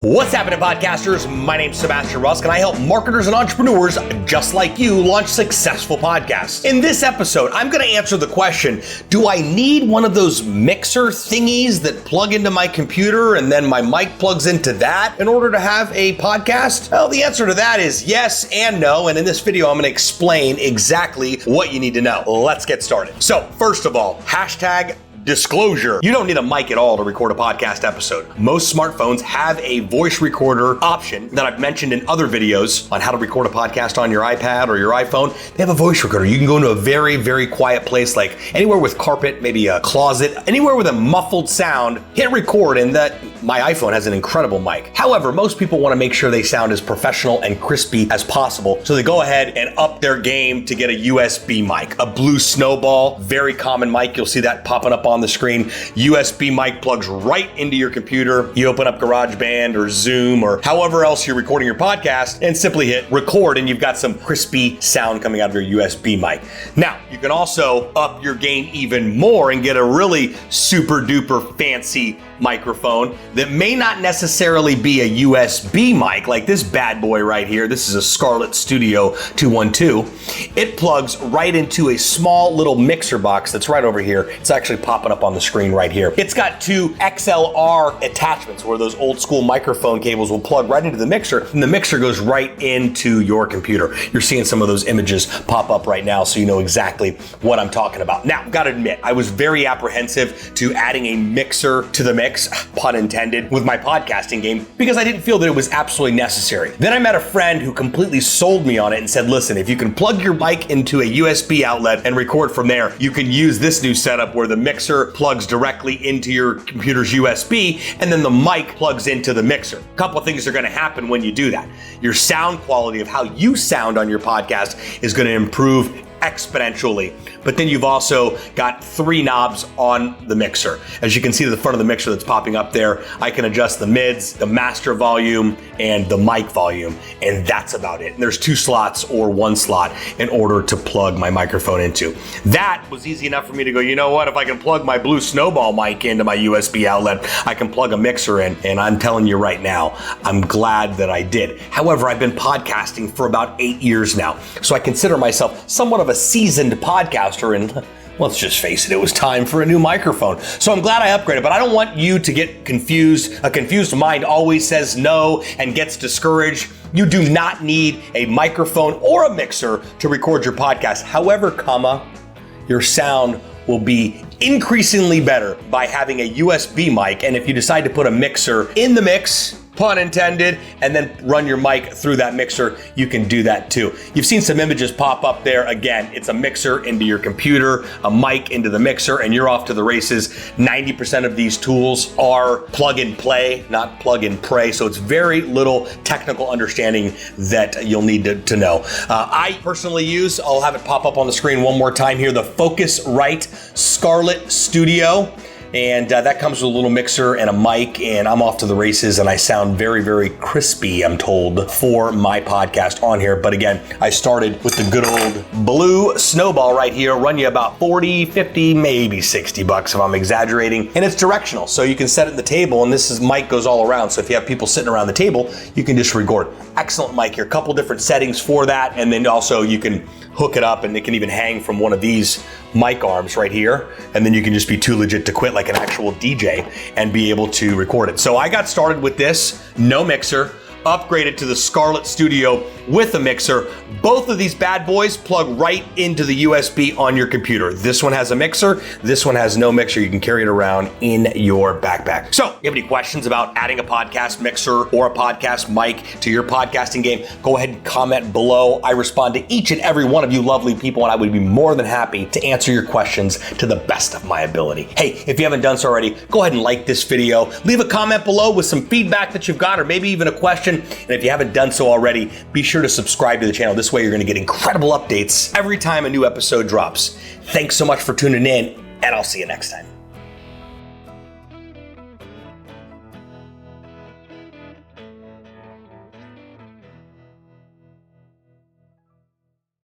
What's happening, podcasters? My name's Sebastian Rusk, and I help marketers and entrepreneurs just like you launch successful podcasts. In this episode, I'm going to answer the question, do I need one of those mixer thingies that plug into my computer and then my mic plugs into that in order to have a podcast? Well, the answer to that is yes and no, and in this video, I'm going to explain exactly what you need to know. Let's get started. So, first of all, hashtag disclosure. You don't need a mic at all to record a podcast episode. Most smartphones have a voice recorder option that I've mentioned in other videos on how to record a podcast on your iPad or your iPhone. They have a voice recorder. You can go into a very, very quiet place, like anywhere with carpet, maybe a closet, anywhere with a muffled sound, hit record, and my iPhone has an incredible mic. However, most people want to make sure they sound as professional and crispy as possible, so they go ahead and up their game to get a USB mic, a Blue Snowball, very common mic. You'll see that popping up on the screen. USB mic plugs right into your computer. You open up GarageBand or Zoom or however else you're recording your podcast and simply hit record, and you've got some crispy sound coming out of your USB mic. Now, you can also up your game even more and get a really super duper fancy microphone that may not necessarily be a USB mic like this bad boy right here. This is a Scarlett Studio 212. It plugs right into a small little mixer box that's right over here. It's actually popping up on the screen right here. It's got two XLR attachments where those old school microphone cables will plug right into the mixer, and the mixer goes right into your computer. You're seeing some of those images pop up right now, so you know exactly what I'm talking about. Now, gotta admit, I was very apprehensive to adding a mixer to the mix, pun intended, with my podcasting game because I didn't feel that it was absolutely necessary. Then I met a friend who completely sold me on it and said, listen, if you can plug your mic into a USB outlet and record from there, you can use this new setup where the mixer plugs directly into your computer's USB and then the mic plugs into the mixer. A couple of things are going to happen when you do that. Your sound quality of how you sound on your podcast is going to improve exponentially. But then you've also got three knobs on the mixer. As you can see to the front of the mixer that's popping up there, I can adjust the mids, the master volume, and the mic volume, and that's about it. And there's two slots or one slot in order to plug my microphone into. That was easy enough for me to go, you know what, if I can plug my Blue Snowball mic into my USB outlet, I can plug a mixer in, and I'm telling you right now, I'm glad that I did. However, I've been podcasting for about 8 years now, so I consider myself somewhat of a seasoned podcaster, and let's just face it, it was time for a new microphone. So I'm glad I upgraded, but I don't want you to get confused. A confused mind always says no and gets discouraged. You do not need a microphone or a mixer to record your podcast. However, your sound will be increasingly better by having a USB mic. And if you decide to put a mixer in the mix, pun intended, and then run your mic through that mixer, you can do that too. You've seen some images pop up there. Again, it's a mixer into your computer, a mic into the mixer, and you're off to the races. 90% of these tools are plug and play, not plug and pray, so it's very little technical understanding that you'll need to know. I personally use, I'll have it pop up on the screen one more time here, the Focusrite Scarlett Studio. And that comes with a little mixer and a mic, and I'm off to the races, and I sound very, very crispy, I'm told, for my podcast on here. But again, I started with the good old Blue Snowball right here, run you about 40, 50, maybe 60 bucks if I'm exaggerating. And it's directional, so you can set it in the table, and mic goes all around. So if you have people sitting around the table, you can just record. Excellent mic here, a couple different settings for that, and then also you can hook it up, and it can even hang from one of these mic arms right here, and then you can just be too legit to quit like an actual DJ and be able to record it. So I got started with this, no mixer, upgraded to the Scarlett Studio with a mixer. Both of these bad boys plug right into the USB on your computer. This one has a mixer, this one has no mixer. You can carry it around in your backpack. So, if you have any questions about adding a podcast mixer or a podcast mic to your podcasting game, go ahead and comment below. I respond to each and every one of you lovely people, and I would be more than happy to answer your questions to the best of my ability. Hey, if you haven't done so already, go ahead and like this video. Leave a comment below with some feedback that you've got, or maybe even a question. And if you haven't done so already, be sure to subscribe to the channel. This way you're going to get incredible updates every time a new episode drops. Thanks so much for tuning in, and I'll see you next time.